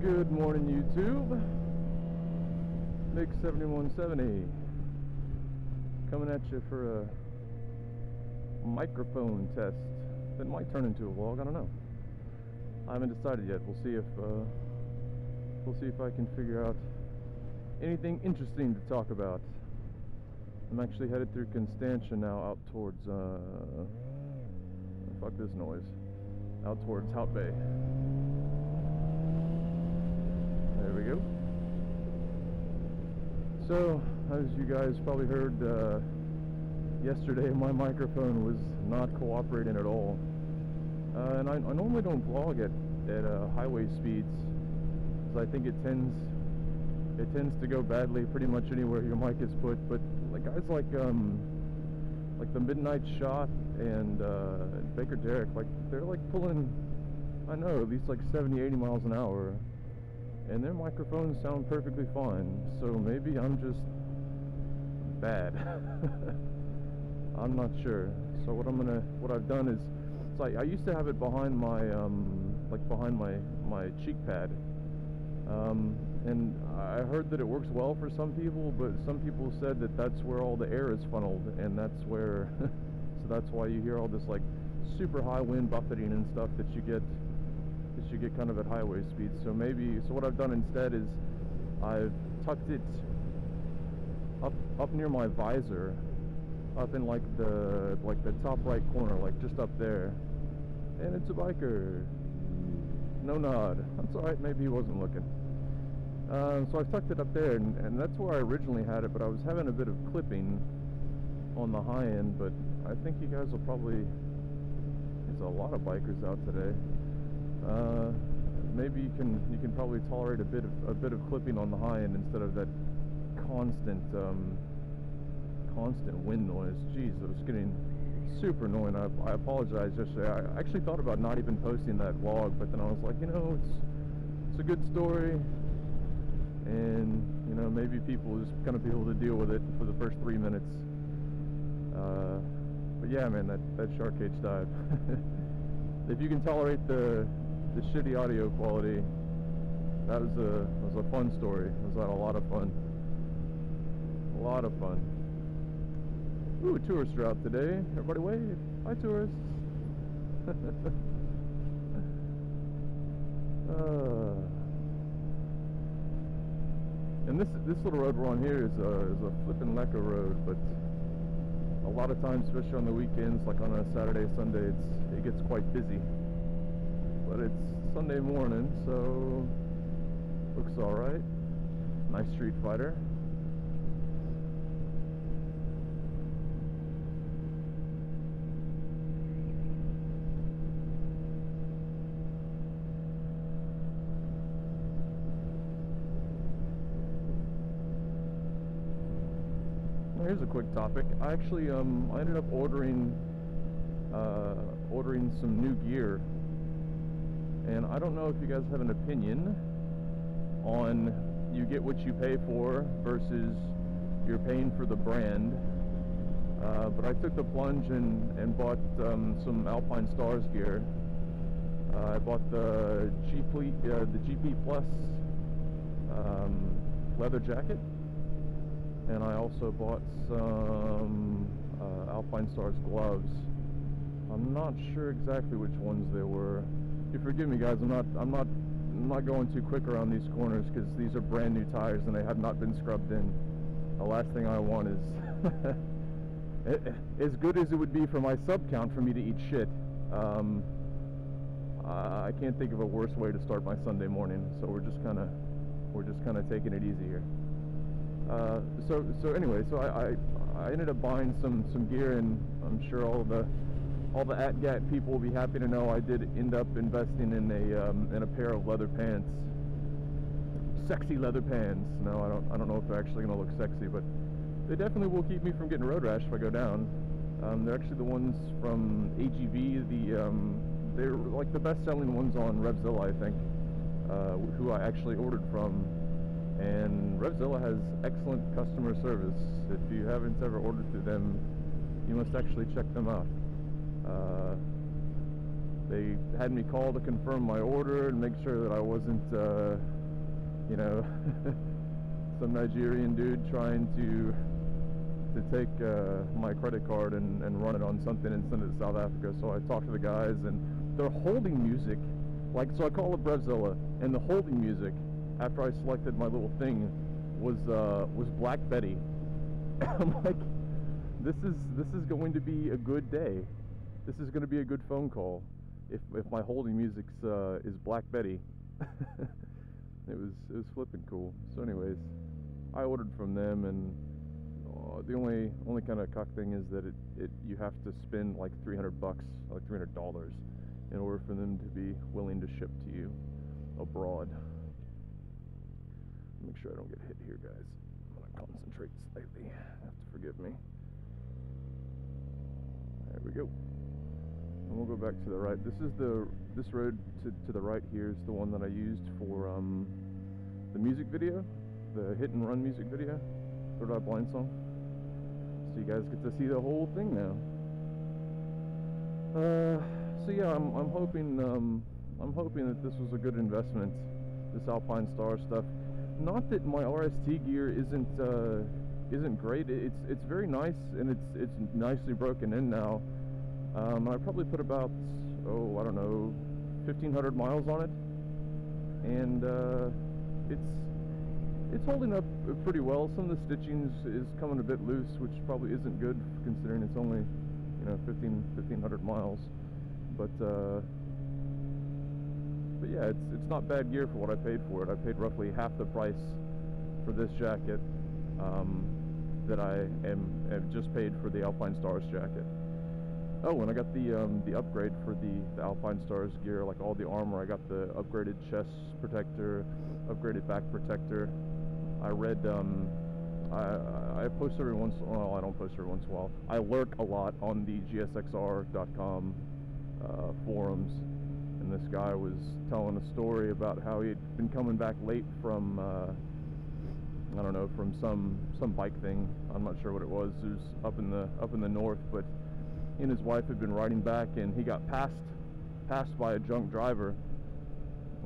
Good morning, YouTube. Nick 7170 coming at you for a microphone test that might turn into a vlog. I don't know. I haven't decided yet. We'll see if I can figure out anything interesting to talk about. I'm actually headed through Constantia now, out towards fuck this noise. Out towards Hout Bay. There we go. So, as you guys probably heard, yesterday my microphone was not cooperating at all. And I normally don't vlog at highway speeds, because I think it tends to go badly pretty much anywhere your mic is put. But like guys like the Midnight Shot and Baker Derrick, like they're like pulling, I know, at least like 70-80 miles an hour, and their microphones sound perfectly fine. So maybe I'm just bad. I'm not sure. So what I've done is, so I used to have it behind my behind my cheek pad, and I heard that it works well for some people, but some people said that that's where all the air is funneled, and that's where so that's why you hear all this like super high wind buffeting and stuff that you get kind of at highway speeds. So what I've done instead is I've tucked it up near my visor, up in like the top right corner, like just up there. And it's a biker. No nod. That's alright, maybe he wasn't looking. So I've tucked it up there, and that's where I originally had it, but I was having a bit of clipping on the high end. But I think you guys will probably, there's a lot of bikers out today. Maybe you can probably tolerate a bit of clipping on the high end instead of that constant wind noise. Jeez, it was getting super annoying. I apologize yesterday. I actually thought about not even posting that vlog, but then I was like, you know, it's a good story, and you know, maybe people will just kind of be able to deal with it for the first 3 minutes. But yeah, man, that shark cage dive. If you can tolerate the shitty audio quality, that was a fun story. It was a lot of fun. A lot of fun. Ooh, tourists are out today. Everybody wave. Hi, tourists. And this little road we're on here is a flippin' Lecca road, but a lot of times, especially on the weekends, like on a Saturday, Sunday, it gets quite busy. But it's Sunday morning, so looks all right. Nice Street Fighter. Here's a quick topic. I actually I ended up ordering some new gear, and I don't know if you guys have an opinion on you get what you pay for versus you're paying for the brand. But I took the plunge and bought some Alpinestars gear. I bought the GP Plus leather jacket. And I also bought some Alpinestars gloves. I'm not sure exactly which ones they were. You forgive me, guys. I'm not going too quick around these corners because these are brand new tires and they have not been scrubbed in. The last thing I want is as good as it would be for my sub count for me to eat shit. I can't think of a worse way to start my Sunday morning. So we're just kind of taking it easy here. So anyway, so I ended up buying some gear, and I'm sure all the AtGat people will be happy to know I did end up investing in a pair of leather pants, sexy leather pants. No, I don't know if they're actually gonna look sexy, but they definitely will keep me from getting road rash if I go down. They're actually the ones from AGV. They're like the best-selling ones on Revzilla, I think, who I actually ordered from. And Revzilla has excellent customer service. If you haven't ever ordered through them, you must actually check them out. They They had me call to confirm my order and make sure that I wasn't, you know, some Nigerian dude trying to take my credit card and run it on something and send it to South Africa. So I talked to the guys, and they're holding music. Like, so I call it Brevzilla, and the holding music after I selected my little thing was Black Betty. I'm like, this is going to be a good day. This is going to be a good phone call if my holding music's is Black Betty. It was flipping cool. So anyways, I ordered from them, and the only kind of cuck thing is that you have to spend like $300, like $300, in order for them to be willing to ship to you abroad. Make sure I don't get hit here, guys. I'm gonna concentrate slightly. You have to forgive me. There we go. And we'll go back to the right. This road to the right here is the one that I used for the music video, the hit and run music video, Third Eye Blind song. So you guys get to see the whole thing now. So yeah, I'm hoping that this was a good investment, this Alpinestars stuff. Not that my RST gear isn't great. It's very nice, and it's nicely broken in now. I probably put about, I don't know, 1,500 miles on it, and it's holding up pretty well. Some of the stitching is coming a bit loose, which probably isn't good considering it's only, you know, 1,500 miles. But yeah, it's not bad gear for what I paid for it. I paid roughly half the price for this jacket that I have just paid for the Alpinestars jacket. Oh, and I got the upgrade for the Alpinestars gear, like all the armor. I got the upgraded chest protector, upgraded back protector. I read, I post every once, well, I don't post every once in a while. I lurk a lot on the gsxr.com forums, and this guy was telling a story about how he'd been coming back late from, I don't know, from some bike thing. I'm not sure what it was. It was up in the north, but he and his wife had been riding back, and he got passed by a drunk driver.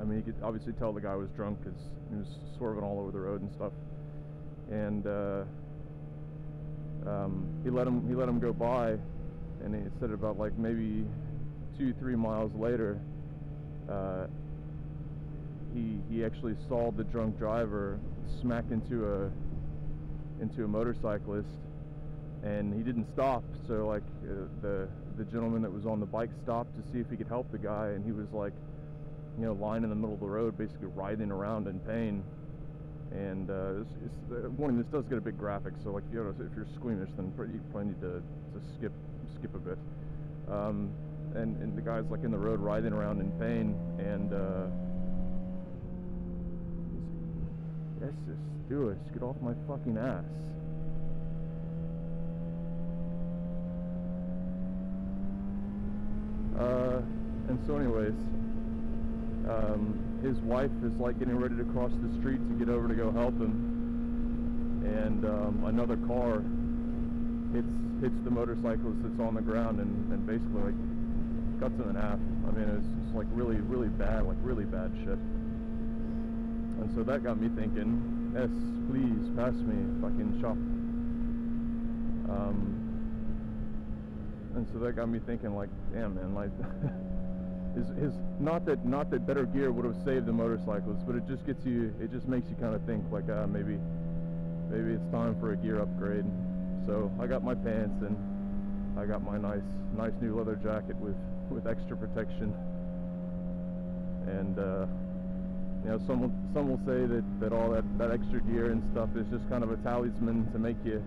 I mean, you could obviously tell the guy was drunk because he was swerving all over the road and stuff. And he let him go by, and he said about like maybe 2-3 miles later, he actually saw the drunk driver smack into a motorcyclist, and he didn't stop. So like the gentleman that was on the bike stopped to see if he could help the guy, and he was like, you know, lying in the middle of the road, basically writhing around in pain. And warning, this does get a bit graphic, so like, you know, if you're squeamish, then you probably need to skip a bit. And the guy's like in the road writhing around in pain, and yes, do it. Just get off my fucking ass. And so anyways, his wife is like getting ready to cross the street to get over to go help him, and another car hits the motorcyclist that's on the ground, and basically like cuts him in half. I mean, it's just like really bad, like really bad shit. And so that got me thinking, yes, please pass me, fucking shop. And so that got me thinking, like, damn, man, like, his not that better gear would have saved the motorcyclist, but it just makes you kind of think, like, maybe it's time for a gear upgrade. So I got my pants, and I got my nice new leather jacket with extra protection. And you know, some will say that all that extra gear and stuff is just kind of a talisman to make you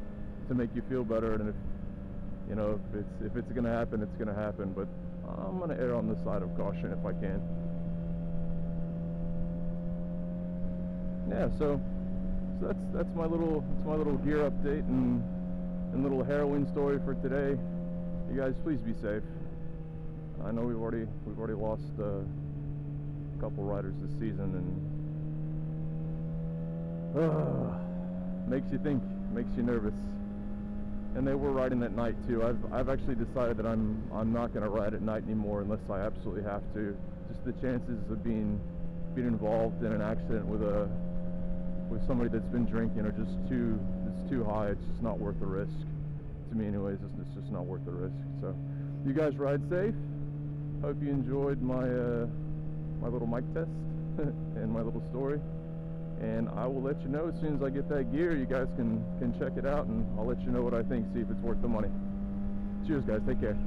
feel better, and if it's gonna happen, it's gonna happen. But I'm gonna err on the side of caution if I can. Yeah, so that's my little gear update and little heroin story for today. You guys, please be safe. I know we've already lost a couple riders this season, and makes you think, makes you nervous. and they were riding at night too. I've actually decided that I'm not going to ride at night anymore unless I absolutely have to. Just the chances of being involved in an accident with somebody that's been drinking are just too high. It's just not worth the risk. To me anyways, it's just not worth the risk. So you guys ride safe. Hope you enjoyed my my little mic test and my little story, and I will let you know as soon as I get that gear. You guys can check it out, and I'll let you know what I think, see if it's worth the money. Cheers guys, take care.